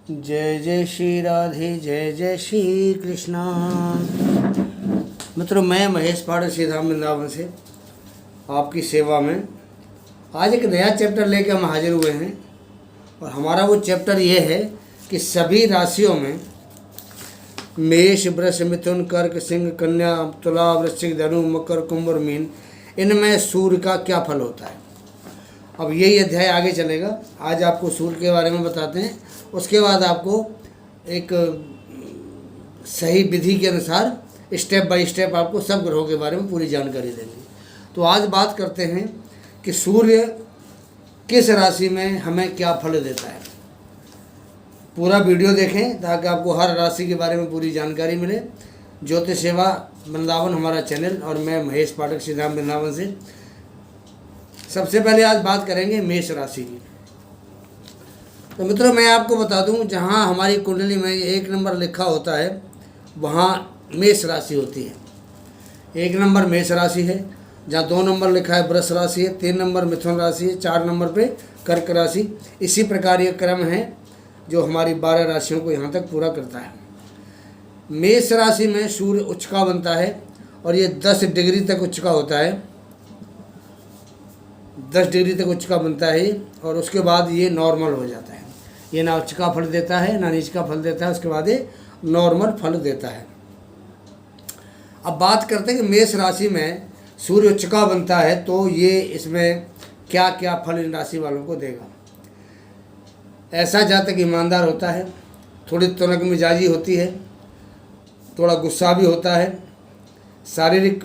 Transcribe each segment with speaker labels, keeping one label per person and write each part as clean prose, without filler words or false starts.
Speaker 1: जय जय श्री राधे, जय जय श्री कृष्णा। मित्रों, मैं महेश पाठक श्री धाम वृंदावन से आपकी सेवा में आज एक नया चैप्टर लेकर हम हाजिर हुए हैं। और हमारा वो चैप्टर ये है कि सभी राशियों में मेष, वृष, मिथुन, कर्क, सिंह, कन्या, तुला, वृश्चिक, धनु, मकर, कुंभ और मीन, इनमें सूर्य का क्या फल होता है। अब यही अध्याय आगे चलेगा। आज आपको सूर्य के बारे में बताते हैं, उसके बाद आपको एक सही विधि के अनुसार स्टेप बाय स्टेप आपको सब ग्रहों के बारे में पूरी जानकारी देंगे। तो आज बात करते हैं कि सूर्य किस राशि में हमें क्या फल देता है। पूरा वीडियो देखें ताकि आपको हर राशि के बारे में पूरी जानकारी मिले। ज्योतिष सेवा वृंदावन हमारा चैनल और मैं महेश पाठक श्री धाम वृंदावन से। सबसे पहले आज बात करेंगे मेष राशि की। तो मित्रों, मैं आपको बता दूं, जहां हमारी कुंडली में 1 नंबर लिखा होता है वहां मेष राशि होती है। 1 नंबर मेष राशि है। जहां 2 नंबर लिखा है वृष राशि है, 3 नंबर मिथुन राशि है, 4 नंबर पे कर्क राशि। इसी प्रकार ये क्रम है जो हमारी 12 राशियों को यहाँ तक पूरा करता है। मेष राशि में सूर्य उच्च का बनता है और ये 10 डिग्री तक उच्च का होता है। 10 डिग्री तक उच्च का बनता है और उसके बाद ये नॉर्मल हो जाता है। ये ना उच्च का फल देता है ना नीच का फल देता है, उसके बाद ये नॉर्मल फल देता है। अब बात करते हैं कि मेष राशि में सूर्य उच्च का बनता है तो ये इसमें क्या क्या फल इन राशि वालों को देगा। ऐसा जातक ईमानदार होता है, थोड़ी तुनक मिजाजी होती है, थोड़ा गुस्सा भी होता है, शारीरिक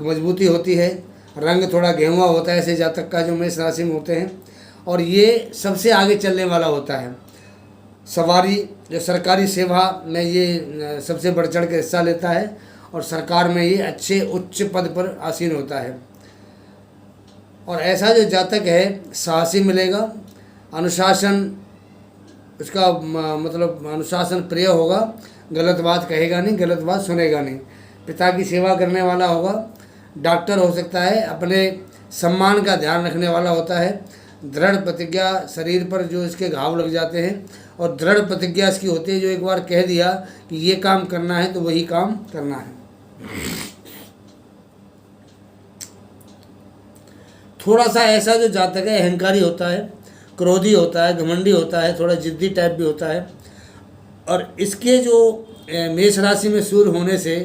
Speaker 1: मजबूती होती है, रंग थोड़ा गेहुआ होता है ऐसे जातक का जो मेष राशि में होते हैं। और ये सबसे आगे चलने वाला होता है। सवारी जो सरकारी सेवा में ये सबसे बढ़ चढ़ के हिस्सा लेता है और सरकार में ये अच्छे उच्च पद पर आसीन होता है। और ऐसा जो जातक है साहसी मिलेगा, अनुशासन उसका मतलब अनुशासन प्रिय होगा, गलत बात कहेगा नहीं, गलत बात सुनेगा नहीं, पिता की सेवा करने वाला होगा, डॉक्टर हो सकता है, अपने सम्मान का ध्यान रखने वाला होता है, दृढ़ प्रतिज्ञा, शरीर पर जो इसके घाव लग जाते हैं और दृढ़ प्रतिज्ञा इसकी होती है, जो एक बार कह दिया कि ये काम करना है तो वही काम करना है। थोड़ा सा ऐसा जो जातक है अहंकारी होता है, क्रोधी होता है, घमंडी होता है, थोड़ा जिद्दी टाइप भी होता है। और इसके जो मेष राशि में सूर्य होने से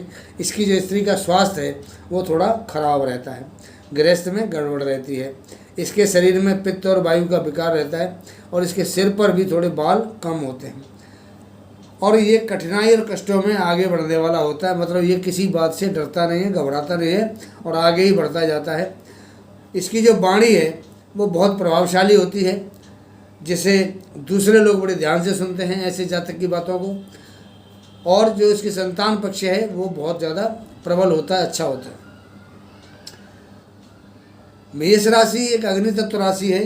Speaker 1: इसकी जो स्त्री का स्वास्थ्य है वो थोड़ा खराब रहता है, गृहस्थ में गड़बड़ रहती है। इसके शरीर में पित्त और वायु का विकार रहता है और इसके सिर पर भी थोड़े बाल कम होते हैं। और ये कठिनाई और कष्टों में आगे बढ़ने वाला होता है, मतलब ये किसी बात से डरता नहीं है, घबराता नहीं है और आगे ही बढ़ता जाता है। इसकी जो वाणी है वो बहुत प्रभावशाली होती है, जिसे दूसरे लोग बड़े ध्यान से सुनते हैं ऐसे जातक की बातों को। और जो इसकी संतान पक्ष है वो बहुत ज़्यादा प्रबल होता है, अच्छा होता है। मेष राशि एक अग्नि तत्व राशि है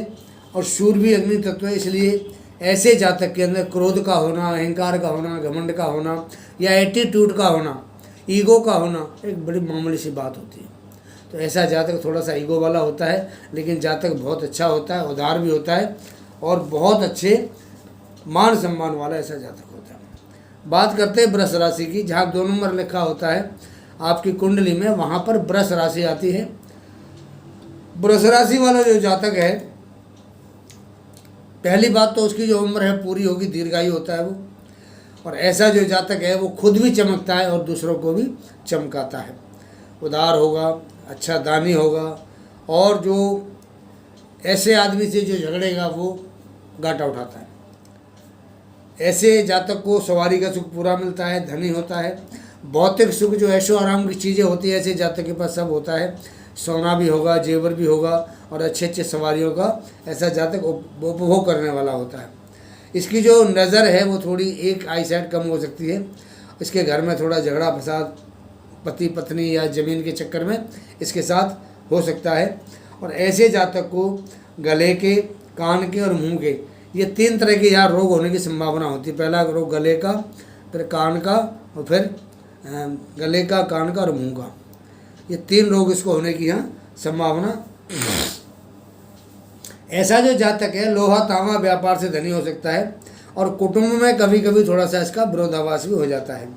Speaker 1: और सूर्य भी अग्नि तत्व है, इसलिए ऐसे जातक के अंदर क्रोध का होना, अहंकार का होना, घमंड का होना या एटीट्यूड का होना, ईगो का होना एक बड़ी मामूली सी बात होती है। तो ऐसा जातक थोड़ा सा ईगो वाला होता है, लेकिन जातक बहुत अच्छा होता है, उदार भी होता है और बहुत अच्छे मान सम्मान वाला ऐसा जातक होता है। बात करते हैं वृष राशि की। जहाँ 2 नंबर लिखा होता है आपकी कुंडली में, वहाँ पर वृष राशि आती है। वृष राशि वाला जो जातक है, पहली बात तो उसकी जो उम्र है पूरी होगी, दीर्घायु होता है वो। और ऐसा जो जातक है वो खुद भी चमकता है और दूसरों को भी चमकाता है। उदार होगा, अच्छा दानी होगा और जो ऐसे आदमी से जो झगड़ेगा वो घाटा उठाता है। ऐसे जातक को सवारी का सुख पूरा मिलता है, धनी होता है। भौतिक सुख जो ऐशो आराम की चीज़ें होती है ऐसे जातक के पास सब होता है। सोना भी होगा, जेवर भी होगा और अच्छे अच्छे सवारियों का ऐसा जातक उपभोग करने वाला होता है। इसकी जो नज़र है वो थोड़ी एक आई साइड कम हो सकती है। इसके घर में थोड़ा झगड़ा फसाद पति पत्नी या ज़मीन के चक्कर में इसके साथ हो सकता है। और ऐसे जातक को गले के, कान के और मुंह के, ये 3 तरह के यहाँ रोग होने की संभावना होती है। पहला रोग गले का, फिर कान का और फिर गले का, कान का और मुंह का, ये 3 रोग इसको होने की यहाँ संभावना। ऐसा जो जातक है लोहा तांबा व्यापार से धनी हो सकता है और कुटुंब में कभी कभी थोड़ा सा इसका विरोधाभास भी हो जाता है।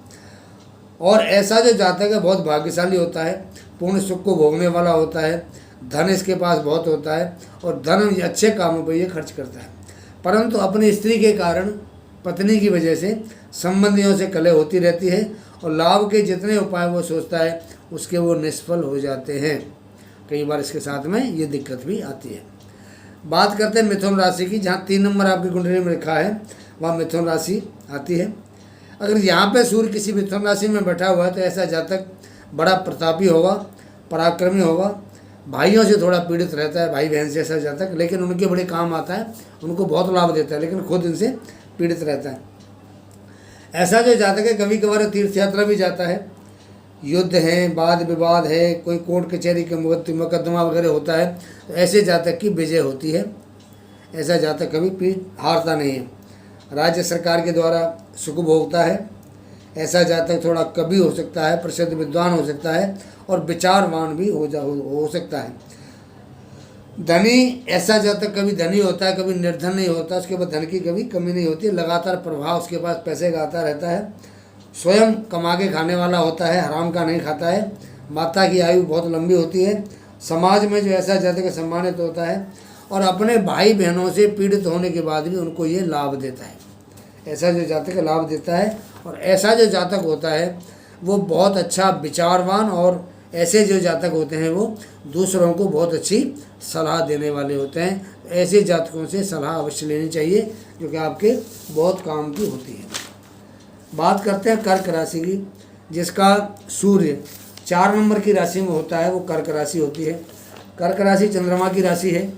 Speaker 1: और ऐसा जो जातक है बहुत भाग्यशाली होता है, पूर्ण सुख को भोगने वाला होता है, धन इसके पास बहुत होता है और धन अच्छे कामों पर ये खर्च करता है। परंतु अपनी स्त्री के कारण, पत्नी की वजह से संबंधियों से कलह होती रहती है और लाभ के जितने उपाय वो सोचता है उसके वो निष्फल हो जाते हैं। कई बार इसके साथ में ये दिक्कत भी आती है। बात करते हैं मिथुन राशि की, जहाँ 3 नंबर आपकी कुंडली में लिखा है वहाँ मिथुन राशि आती है। अगर यहाँ पे सूर्य किसी मिथुन राशि में बैठा हुआ है तो ऐसा जातक बड़ा प्रतापी होगा, पराक्रमी होगा, भाइयों से थोड़ा पीड़ित रहता है, भाई बहन से ऐसा जातक, लेकिन उनके बड़े काम आता है, उनको बहुत लाभ देता है, लेकिन खुद इनसे पीड़ित रहता है। ऐसा जो जातक है कभी कभार तीर्थ यात्रा भी जाता है, युद्ध है, वाद विवाद है, कोई कोर्ट कचहरी के मुकदमा वगैरह होता है तो ऐसे जातक की विजय होती है। ऐसा जातक कभी पीठ हारता नहीं है, राज्य सरकार के द्वारा सुख भोगता है। ऐसा जातक थोड़ा कवि हो सकता है, प्रसिद्ध विद्वान हो सकता है और विचारवान भी हो सकता है। धनी, ऐसा जातक कभी धनी होता है, कभी निर्धन नहीं होता, उसके पास धन की कभी कमी नहीं होती, लगातार प्रभाव उसके पास पैसे का आता रहता है, स्वयं कमा के खाने वाला होता है, हराम का नहीं खाता है, माता की आयु बहुत लंबी होती है, समाज में जो ऐसा जातक सम्मानित होता है और अपने भाई बहनों से पीड़ित होने के बाद भी उनको ये लाभ देता है। ऐसा जो जातक लाभ देता है। और ऐसा जो जातक होता है वो बहुत अच्छा विचारवान, और ऐसे जो जातक होते हैं वो दूसरों को बहुत अच्छी सलाह देने वाले होते हैं। ऐसे जातकों से सलाह अवश्य लेनी चाहिए जो कि आपके बहुत काम की होती है। बात करते हैं कर्क राशि की, जिसका सूर्य 4 नंबर की राशि में होता है, वो कर्क राशि होती है। कर्क राशि चंद्रमा की राशि है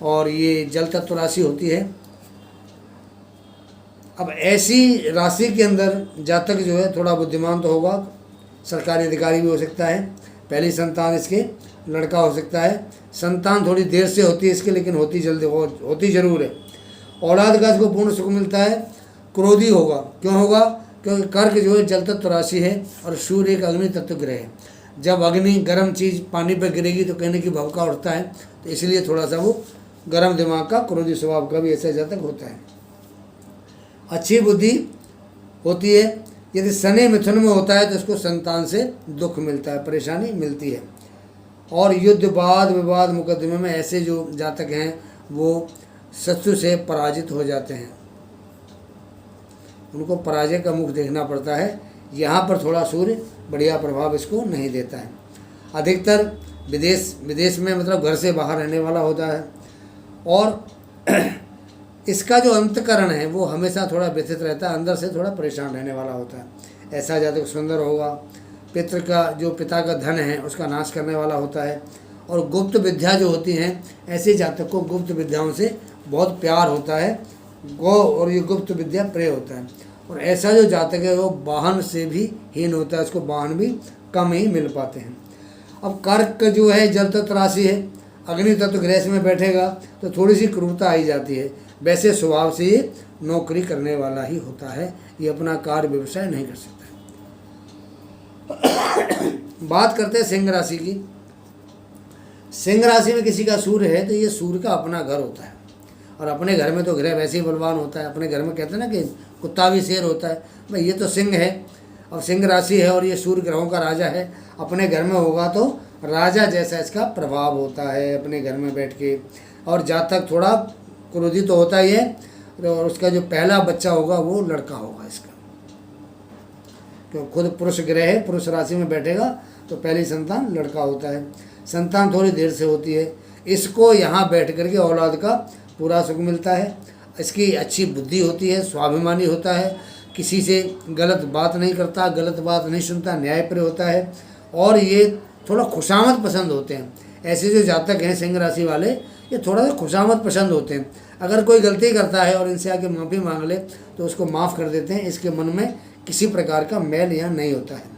Speaker 1: और ये जल तत्व राशि होती है। अब ऐसी राशि के अंदर जातक जो है थोड़ा बुद्धिमान तो होगा, सरकारी अधिकारी भी हो सकता है, पहली संतान इसके लड़का हो सकता है, संतान थोड़ी देर से होती है इसके, लेकिन होती जल्दी होती जरूर है। औलाद का इसको पूर्ण सुख मिलता है। क्रोधी होगा, क्यों होगा? क्योंकि कर्क जो है जल तत्व राशि है और सूर्य एक अग्नि तत्व ग्रह है। जब अग्नि गर्म चीज़ पानी पर गिरेगी तो कहने की भभका उठता है, तो इसलिए थोड़ा सा वो गर्म दिमाग का, क्रोधी स्वभाव का भी ऐसा जातक होता है। अच्छी बुद्धि होती है। यदि शनि मिथुन में होता है तो उसको संतान से दुख मिलता है, परेशानी मिलती है। और युद्ध, वाद विवाद, मुकदमे में ऐसे जो जातक हैं वो शत्रु से पराजित हो जाते हैं, उनको पराजय का मुख देखना पड़ता है। यहाँ पर थोड़ा सूर्य बढ़िया प्रभाव इसको नहीं देता है। अधिकतर विदेश में मतलब घर से बाहर रहने वाला होता है और इसका जो अंतकरण है वो हमेशा थोड़ा व्यथित रहता है, अंदर से थोड़ा परेशान रहने वाला होता है। ऐसा जातक सुंदर होगा। पिता का धन है उसका नाश करने वाला होता है। और गुप्त विद्या जो होती हैं, ऐसे जातक को गुप्त विद्याओं से बहुत प्यार होता है, और ये गुप्त विद्या प्रिय होता है। और ऐसा जो जातक है वो वाहन से भी हीन होता है, उसको वाहन भी कम ही मिल पाते हैं। अब कर्क जो है जल तत्व राशि है, अग्नि तत्व ग्रह में बैठेगा तो थोड़ी सी क्रूरता आई जाती है। वैसे स्वभाव से ये नौकरी करने वाला ही होता है, ये अपना कार्य व्यवसाय नहीं कर सकता। बात करते हैं सिंह राशि की। सिंह राशि में किसी का सूर्य है तो ये सूर्य का अपना घर होता है, और अपने घर में तो ग्रह वैसे ही बलवान होता है। अपने घर में कहते हैं ना कि कुत्ता भी शेर होता है, भाई ये तो सिंह है और सिंह राशि है और ये सूर्य ग्रहों का राजा है। अपने घर में होगा तो राजा जैसा इसका प्रभाव होता है अपने घर में बैठ के। और जातक थोड़ा क्रोधित तो होता ही है, और उसका जो पहला बच्चा होगा वो लड़का होगा इसका, क्योंकि खुद पुरुष ग्रह है, पुरुष राशि में बैठेगा तो पहली संतान लड़का होता है। संतान थोड़ी देर से होती है। इसको यहाँ बैठ करके औलाद का पूरा सुख मिलता है। इसकी अच्छी बुद्धि होती है, स्वाभिमानी होता है, किसी से गलत बात नहीं करता, गलत बात नहीं सुनता, न्यायप्रिय होता है। और ये थोड़ा खुशामद पसंद होते हैं। ऐसे जो जातक हैं सिंह राशि वाले, ये थोड़ा सा खुशामद पसंद होते हैं। अगर कोई गलती करता है और इनसे आके माफ़ी मांग ले तो उसको माफ़ कर देते हैं। इसके मन में किसी प्रकार का मैल यहाँ नहीं होता है।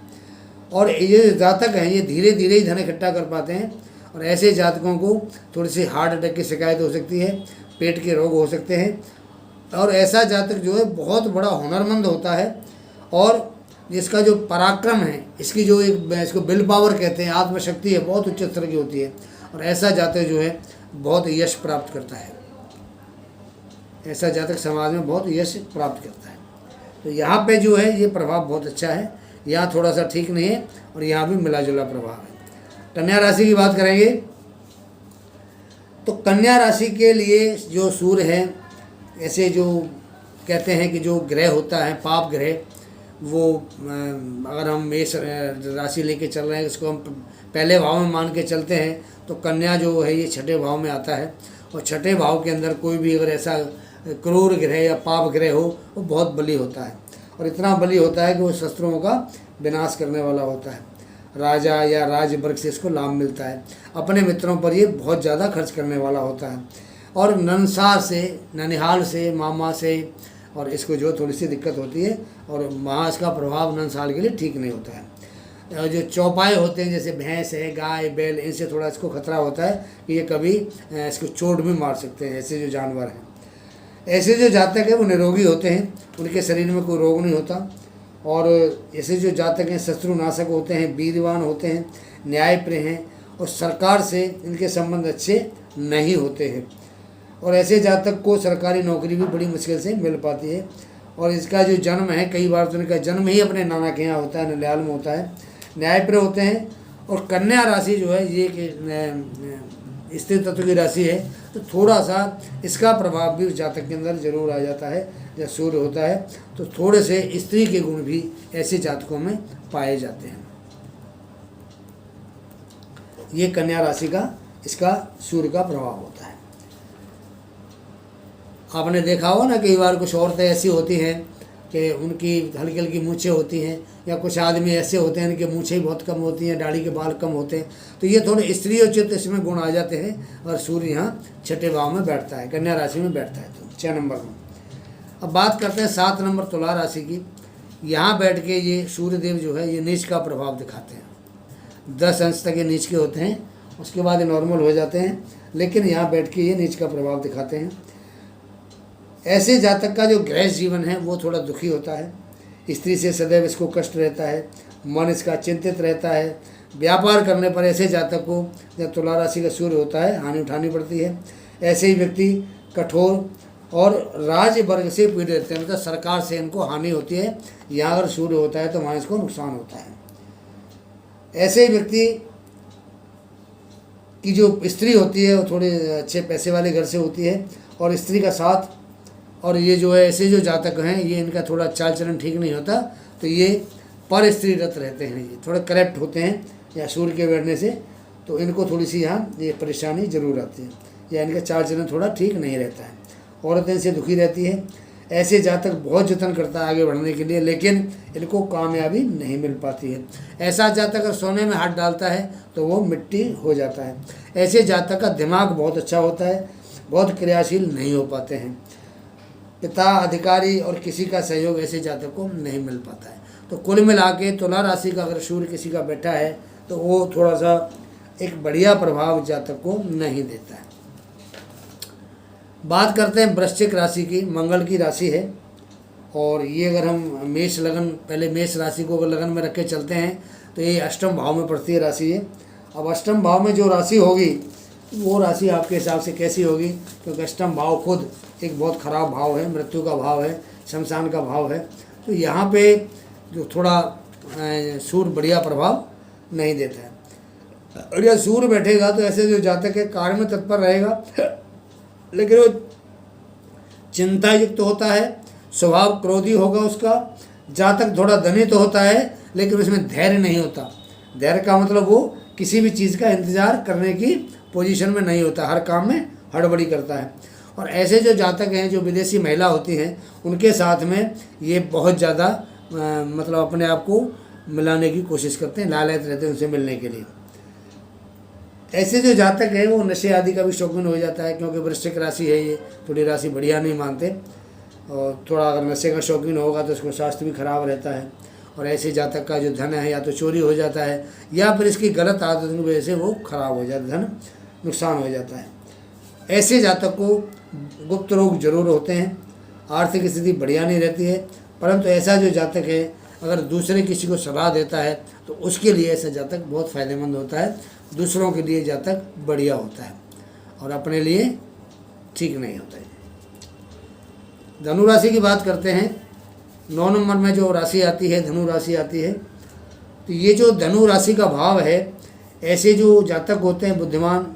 Speaker 1: और ये जातक हैं ये धीरे धीरे ही धन इकट्ठा कर पाते हैं। और ऐसे जातकों को थोड़ी सी हार्ट अटैक की शिकायत हो सकती है, पेट के रोग हो सकते हैं। और ऐसा जातक जो है बहुत बड़ा हुनरमंद होता है, और जिसका जो पराक्रम है, इसकी जो इसको विल पावर कहते हैं, आत्मशक्ति है, बहुत उच्च स्तर की होती है। और ऐसा जातक जो है बहुत यश प्राप्त करता है। ऐसा जातक समाज में बहुत यश प्राप्त करता है। तो यहाँ पे जो है ये प्रभाव बहुत अच्छा है, यहाँ थोड़ा सा ठीक नहीं है और यहाँ भी मिला जुला प्रभाव है। कन्या राशि की बात करेंगे तो कन्या राशि के लिए जो सूर्य है, ऐसे जो कहते हैं कि जो ग्रह होता है पाप ग्रह, वो अगर हम मेष राशि लेके चल रहे हैं, इसको हम पहले भाव में मान के चलते हैं, तो कन्या जो है ये छठे भाव में आता है। और छठे भाव के अंदर कोई भी अगर ऐसा क्रूर ग्रह या पाप ग्रह हो, वो बहुत बली होता है, और इतना बली होता है कि वो शस्त्रों का विनाश करने वाला होता है। राजा या राजवर्ग से इसको लाभ मिलता है, अपने मित्रों पर ये बहुत ज़्यादा खर्च करने वाला होता है, और ननसार से, ननिहाल से, मामा से, और इसको जो थोड़ी सी दिक्कत होती है, और वहाँ इसका प्रभाव ननसाल के लिए ठीक नहीं होता है। और जो चौपाए होते हैं जैसे भैंस है, गाय, बैल, इनसे थोड़ा इसको खतरा होता है कि ये कभी इसको चोट भी मार सकते हैं। ऐसे जो जानवर हैं, ऐसे जो जातक है वो निरोगी होते हैं, उनके शरीर में कोई रोग नहीं होता। और ऐसे जो जातक हैं शत्रुनाशक होते हैं, वीरवान होते हैं, न्यायप्रिय हैं, और सरकार से इनके संबंध अच्छे नहीं होते हैं। और ऐसे जातक को सरकारी नौकरी भी बड़ी मुश्किल से मिल पाती है। और इसका जो जन्म है, कई बार तो इनका जन्म ही अपने नाना के यहाँ होता है, ननिहाल में होता है, न्यायप्रिय होते हैं। और कन्या राशि जो है ये कि स्त्री तत्व की राशि है, तो थोड़ा सा इसका प्रभाव भी उस जातक के अंदर जरूर आ जाता है। जब सूर्य होता है तो थोड़े से स्त्री के गुण भी ऐसे जातकों में पाए जाते हैं। ये कन्या राशि का इसका सूर्य का प्रभाव होता है। आपने देखा हो ना, कई बार कुछ औरतें ऐसी होती हैं कि उनकी हल्की हल्की मूछें होती हैं, या कुछ आदमी ऐसे होते हैं इनके मूछें बहुत कम होती हैं, दाढ़ी के बाल कम होते हैं, तो ये थोड़े स्त्रीयोचित इसमें गुण आ जाते हैं। और सूर्य यहाँ छठे भाव में बैठता है, कन्या राशि में बैठता है, तो 6 नंबर में। अब बात करते हैं 7 नंबर तुला राशि की। यहाँ बैठ के ये सूर्यदेव जो है ये नीच का प्रभाव दिखाते हैं। 10 अंश तक ये नीच के होते हैं, उसके बाद ये नॉर्मल हो जाते हैं, लेकिन यहाँ बैठ के ये नीच का प्रभाव दिखाते हैं। ऐसे जातक का जो गृह जीवन है वो थोड़ा दुखी होता है, स्त्री से सदैव इसको कष्ट रहता है, मन इसका चिंतित रहता है। व्यापार करने पर ऐसे जातक को, जब तुला राशि का सूर्य होता है, हानि उठानी पड़ती है। ऐसे ही व्यक्ति कठोर और राज वर्ग से पीड़ित रहते हैं, मतलब सरकार से इनको हानि होती है। यहाँ अगर सूर्य होता है तो वहाँ इसको नुकसान होता है। ऐसे ही व्यक्ति की जो स्त्री होती है वो थोड़े अच्छे पैसे वाले घर से होती है, और स्त्री का साथ, और ये जो है ऐसे जो जातक हैं ये इनका थोड़ा चाल चलन ठीक नहीं होता, तो ये पर स्त्री रत रहते हैं, ये थोड़े करप्ट होते हैं या सूर्य के बैठने से, तो इनको थोड़ी सी यहाँ ये परेशानी जरूर आती है, या इनका चाल चलन थोड़ा ठीक नहीं रहता है। औरतें इनसे दुखी रहती है। ऐसे जातक बहुत जतन करता है आगे बढ़ने के लिए, लेकिन इनको कामयाबी नहीं मिल पाती है। ऐसा जातक अगर सोने में हाथ डालता है तो वो मिट्टी हो जाता है। ऐसे जातक का दिमाग बहुत अच्छा होता है, बहुत क्रियाशील नहीं हो पाते हैं। पिता, अधिकारी और किसी का सहयोग ऐसे जातक को नहीं मिल पाता है। तो कुल मिला के तुला राशि का अगर सूर्य किसी का बैठा है तो वो थोड़ा सा एक बढ़िया प्रभाव जातक को नहीं देता है। बात करते हैं वृश्चिक राशि की, मंगल की राशि है। और ये अगर हम मेष लगन, पहले मेष राशि को अगर लगन में रख के चलते हैं तो ये अष्टम भाव में पड़ती है राशि है। अब अष्टम भाव में जो राशि होगी वो राशि आपके हिसाब से कैसी होगी, क्योंकि अष्टम भाव खुद एक बहुत ख़राब भाव है, मृत्यु का भाव है, शमशान का भाव है। तो यहाँ पे जो थोड़ा सूर्य बढ़िया प्रभाव नहीं देता है। और यह सूर्य बैठेगा तो ऐसे जो जातक है कार्य में तत्पर रहेगा, लेकिन वो चिंता युक्त होता है, स्वभाव क्रोधी होगा उसका। जातक थोड़ा धनी तो होता है, लेकिन उसमें धैर्य नहीं होता। धैर्य का मतलब वो किसी भी चीज़ का इंतज़ार करने की पोजीशन में नहीं होता, हर काम में हड़बड़ी करता है। और ऐसे जो जातक हैं जो विदेशी महिला होती हैं उनके साथ में ये बहुत ज़्यादा मतलब अपने आप को मिलाने की कोशिश करते हैं, लालच रहते हैं उनसे मिलने के लिए। ऐसे जो जातक है वो नशे आदि का भी शौकीन हो जाता है, क्योंकि वृश्चिक राशि है, ये थोड़ी राशि बढ़िया नहीं मानते। और थोड़ा अगर नशे का शौकीन होगा तो उसको स्वास्थ्य भी खराब रहता है। और ऐसे जातक का जो धन है या तो चोरी हो जाता है, या फिर इसकी गलत आदत की वजह से वो खराब हो जाता है, धन नुकसान हो जाता है। ऐसे जातक को गुप्त रोग जरूर होते हैं, आर्थिक स्थिति बढ़िया नहीं रहती है। परंतु ऐसा जो जातक है अगर दूसरे किसी को सलाह देता है तो उसके लिए ऐसा जातक बहुत फ़ायदेमंद होता है, दूसरों के लिए जातक बढ़िया होता है और अपने लिए ठीक नहीं होता है। धनु राशि की बात करते हैं। 9 नंबर में जो राशि आती है धनु राशि आती है। तो ये जो धनु राशि का भाव है, ऐसे जो जातक होते हैं बुद्धिमान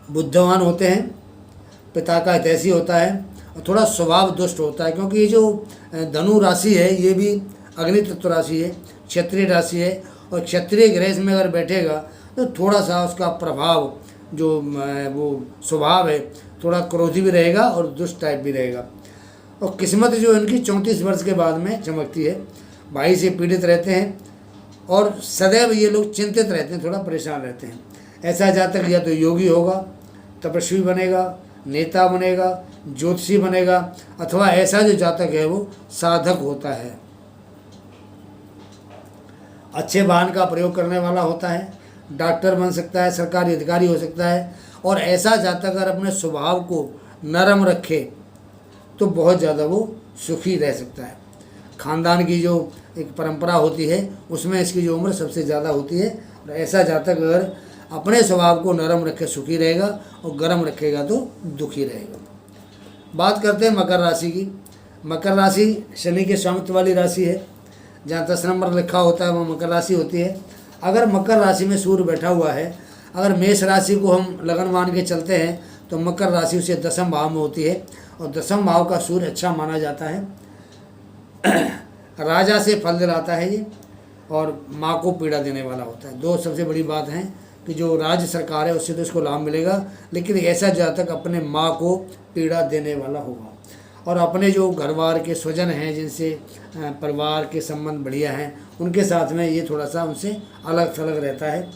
Speaker 1: बुद्धिमान होते हैं, पिता का हितैषी होता है और थोड़ा स्वभाव दुष्ट होता है, क्योंकि ये जो धनु राशि है ये भी अग्नि तत्व राशि है, क्षत्रिय राशि है, और क्षत्रिय ग्रह में अगर बैठेगा तो थोड़ा सा उसका प्रभाव जो वो स्वभाव है थोड़ा क्रोधी भी रहेगा और दुष्ट टाइप भी रहेगा। और किस्मत जो इनकी 34 वर्ष के बाद में चमकती है। भाई से पीड़ित रहते हैं और सदैव ये लोग चिंतित रहते हैं, थोड़ा परेशान रहते हैं। ऐसा जातक या तो योगी होगा, तपस्वी बनेगा, नेता बनेगा, ज्योतिषी बनेगा, अथवा ऐसा जो जातक है वो साधक होता है, अच्छे वाहन का प्रयोग करने वाला होता है, डॉक्टर बन सकता है, सरकारी अधिकारी हो सकता है। और ऐसा जातक अगर अपने स्वभाव को नरम रखे तो बहुत ज़्यादा वो सुखी रह सकता है। खानदान की जो एक परंपरा होती है उसमें इसकी जो उम्र सबसे ज़्यादा होती है। और ऐसा जातक अगर अपने स्वभाव को नरम रखे सुखी रहेगा और गर्म रखेगा तो दुखी रहेगा। बात करते हैं मकर राशि की। मकर राशि शनि के स्वामित्व वाली राशि है। जहाँ 10 नंबर लिखा होता है वो मकर राशि होती है। अगर मकर राशि में सूर्य बैठा हुआ है, अगर मेष राशि को हम लगन मान के चलते हैं तो मकर राशि उसे 10वें भाव में होती है और 10वें भाव का सूर्य अच्छा माना जाता है। राजा से फल दिलाता है ये और माँ को पीड़ा देने वाला होता है। दो सबसे बड़ी बात है कि जो राज्य सरकार है उससे तो इसको लाभ मिलेगा, लेकिन ऐसा जातक अपने माँ को पीड़ा देने वाला होगा। और अपने जो घरवार के स्वजन हैं जिनसे परिवार के संबंध बढ़िया हैं उनके साथ में ये थोड़ा सा उनसे अलग थलग रहता है।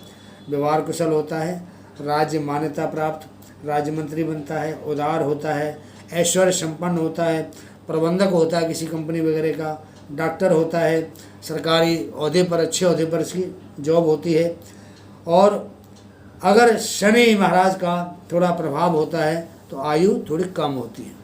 Speaker 1: व्यवहार कुशल होता है, राज्य मान्यता प्राप्त, राज्य मंत्री बनता है, उदार होता है, ऐश्वर्य संपन्न होता है, प्रबंधक होता है किसी कंपनी वगैरह का, डॉक्टर होता है, सरकारी ओहदे पर अच्छे ओहदे पर इसकी जॉब होती है। और अगर शनि महाराज का थोड़ा प्रभाव होता है तो आयु थोड़ी कम होती है।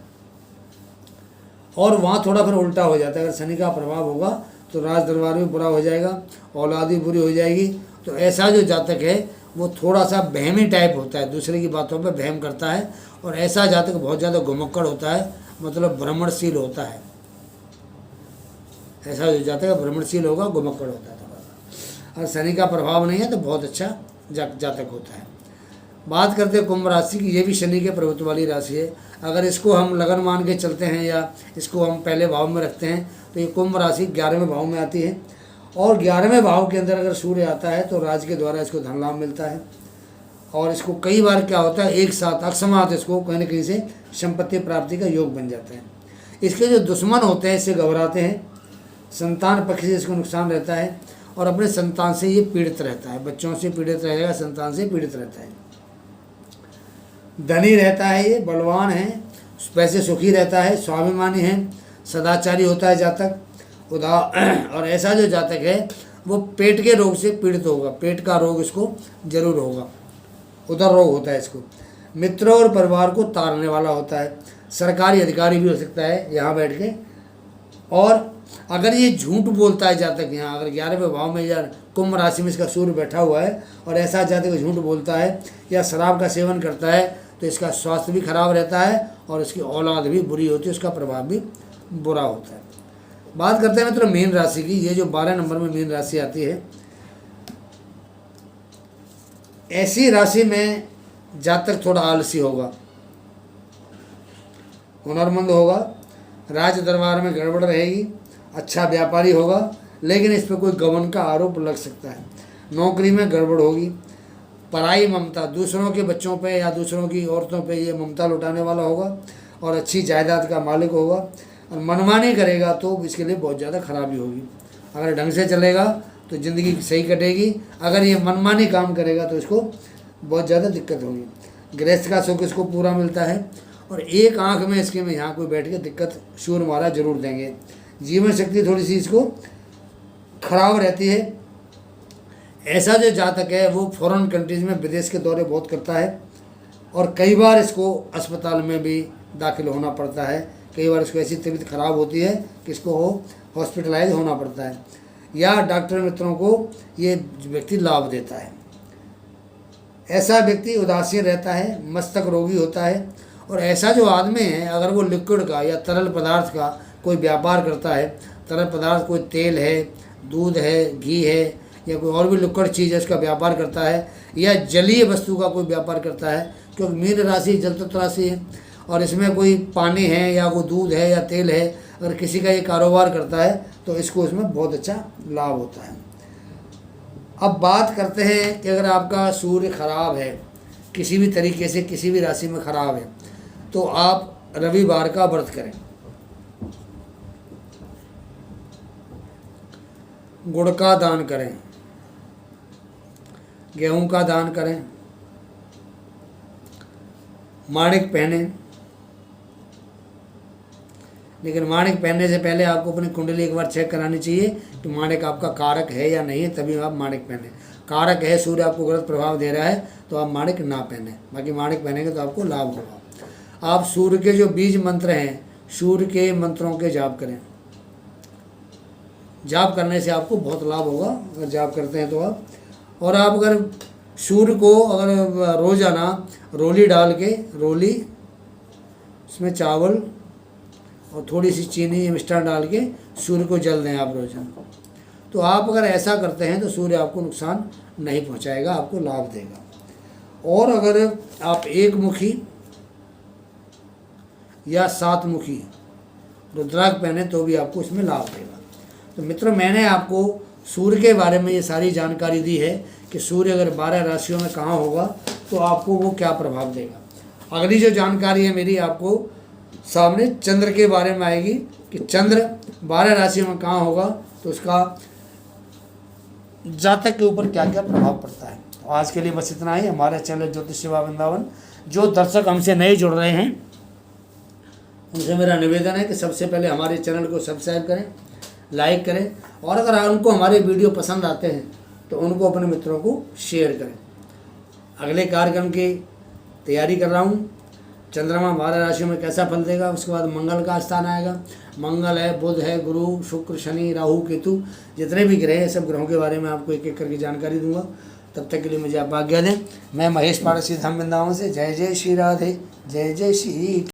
Speaker 1: और वहाँ थोड़ा फिर उल्टा हो जाता है। अगर शनि का प्रभाव होगा तो राज दरबार भी बुरा हो जाएगा, औलाद भी बुरी हो जाएगी। तो ऐसा जो जातक है वो थोड़ा सा वहमी टाइप होता है, दूसरे की बातों पर वहम करता है। और ऐसा जातक बहुत ज़्यादा घुमक्कड़ होता है, मतलब भ्रमणशील होता है। ऐसा जो जातक भ्रमणशील होगा, घुमक्कड़ होता है थोड़ा सा। और शनि का प्रभाव नहीं है तो बहुत अच्छा जातक होता है। बात करते हैं कुंभ राशि की। ये भी शनि के प्रभुत्व वाली राशि है। अगर इसको हम लगन मान के चलते हैं या इसको हम पहले भाव में रखते हैं तो ये कुंभ राशि 11वें भाव में आती है। और 11वें भाव के अंदर अगर सूर्य आता है तो राज के द्वारा इसको धन लाभ मिलता है। और इसको कई बार क्या होता है, एक साथ अकस्मात इसको कहीं न कहीं से संपत्ति प्राप्ति का योग बन जाता है। इसके जो दुश्मन होते हैं इससे घबराते हैं, संतान पक्ष से इसको नुकसान रहता है और अपने संतान से ये पीड़ित रहता है। बच्चों से पीड़ित रहेगा, संतान से पीड़ित रहता है। धनी रहता है, ये बलवान है, पैसे सुखी रहता है, स्वाभिमानी है, सदाचारी होता है जातक। और ऐसा जो जातक है वो पेट के रोग से पीड़ित होगा, पेट का रोग इसको जरूर होगा, उदर रोग होता है इसको। मित्रों और परिवार को तारने वाला होता है, सरकारी अधिकारी भी हो सकता है यहाँ बैठ के। और अगर ये झूठ बोलता है जातक, यहाँ अगर 11वें भाव में या कुंभ राशि में इसका सूर्य बैठा हुआ है और ऐसा जातक झूठ बोलता है या शराब का सेवन करता है तो इसका स्वास्थ्य भी खराब रहता है और इसकी औलाद भी बुरी होती है, उसका प्रभाव भी बुरा होता है। बात करते हैं मित्रों मीन राशि की। ये जो 12 नंबर में मीन राशि आती है, ऐसी राशि में जातक थोड़ा आलसी होगा, हुनरमंद होगा, राज दरबार में गड़बड़ रहेगी, अच्छा व्यापारी होगा, लेकिन इस पर कोई गबन का आरोप लग सकता है। नौकरी में गड़बड़ होगी, पराई ममता, दूसरों के बच्चों पे या दूसरों की औरतों पे ये ममता लुटाने वाला होगा और अच्छी जायदाद का मालिक होगा। और मनमानी करेगा तो इसके लिए बहुत ज़्यादा खराबी होगी। अगर ढंग से चलेगा तो ज़िंदगी सही कटेगी, अगर ये मनमानी काम करेगा तो इसको बहुत ज़्यादा दिक्कत होगी। गृहस्थ का सुख इसको पूरा मिलता है और एक आँख में इसके में यहाँ कोई बैठ के दिक्कत शूर मारा जरूर देंगे। जीवन शक्ति थोड़ी सी इसको खराब रहती है। ऐसा जो जातक है वो फॉरेन कंट्रीज में विदेश के दौरे बहुत करता है और कई बार इसको अस्पताल में भी दाखिल होना पड़ता है। कई बार इसको ऐसी तबीयत खराब होती है कि इसको हॉस्पिटलाइज होना पड़ता है या डॉक्टर मित्रों को ये व्यक्ति लाभ देता है। ऐसा व्यक्ति उदासीन रहता है, मस्तक रोगी होता है। और ऐसा जो आदमी है, अगर वो लिक्विड का या तरल पदार्थ का कोई व्यापार करता है, तरल पदार्थ कोई तेल है, दूध है, घी है, या कोई और भी लिक्विड चीज़ है उसका व्यापार करता है, या जलीय वस्तु का कोई व्यापार करता है, क्योंकि मीन राशि जल तत्व राशि है और इसमें कोई पानी है या कोई दूध है या तेल है, अगर किसी का ये कारोबार करता है तो इसको इसमें बहुत अच्छा लाभ होता है। अब बात करते हैं कि अगर आपका सूर्य खराब है, किसी भी तरीके से किसी भी राशि में खराब है, तो आप रविवार का व्रत करें, गुड़ का दान करें, गेहूं का दान करें, माणिक पहने। लेकिन माणिक पहनने से पहले आपको अपनी कुंडली एक बार चेक करानी चाहिए कि माणिक आपका कारक है या नहीं है, तभी आप माणिक पहने। कारक है, सूर्य आपको गलत प्रभाव दे रहा है तो आप माणिक ना पहने, बाकी माणिक पहनेंगे तो आपको लाभ होगा। आप सूर्य के जो बीज मंत्र हैं, सूर्य के मंत्रों के जाप करें। जाप करने से आपको बहुत लाभ होगा अगर जाप करते हैं तो आप। और आप अगर सूर्य को अगर रोज़ाना रोली डाल के, रोली उसमें चावल और थोड़ी सी चीनी मिष्ठान डाल के सूर्य को जल दें आप रोज़ाना, तो आप अगर ऐसा करते हैं तो सूर्य आपको नुकसान नहीं पहुंचाएगा, आपको लाभ देगा। और अगर आप एक मुखी या सात मुखी रुद्राक्ष पहने तो भी आपको इसमें लाभ देगा। तो मित्रों, मैंने आपको सूर्य के बारे में ये सारी जानकारी दी है कि सूर्य अगर 12 राशियों में कहाँ होगा तो आपको वो क्या प्रभाव देगा। अगली जो जानकारी है मेरी आपको सामने चंद्र के बारे में आएगी कि चंद्र 12 राशियों में कहाँ होगा तो उसका जातक के ऊपर क्या क्या प्रभाव पड़ता है। तो आज के लिए बस इतना ही। हमारे चैनल ज्योतिष सेवा वृंदावन, जो दर्शक हमसे नए जुड़ रहे हैं उनसे मेरा निवेदन है कि सबसे पहले हमारे चैनल को सब्सक्राइब करें, लाइक करें, और अगर उनको हमारे वीडियो पसंद आते हैं तो उनको अपने मित्रों को शेयर करें। अगले कार्यक्रम की तैयारी कर रहा हूँ, चंद्रमा 12 राशियों में कैसा फल देगा। उसके बाद मंगल का स्थान आएगा, मंगल है, बुध है, गुरु, शुक्र, शनि, राहु, केतु, जितने भी ग्रह हैं सब ग्रहों के बारे में आपको एक एक करके जानकारी दूंगा। तब तक के लिए मुझे आप आज्ञा दें। मैं महेश पारसी धाम वृंदावन से। जय जय श्री राधे, जय जय श्री।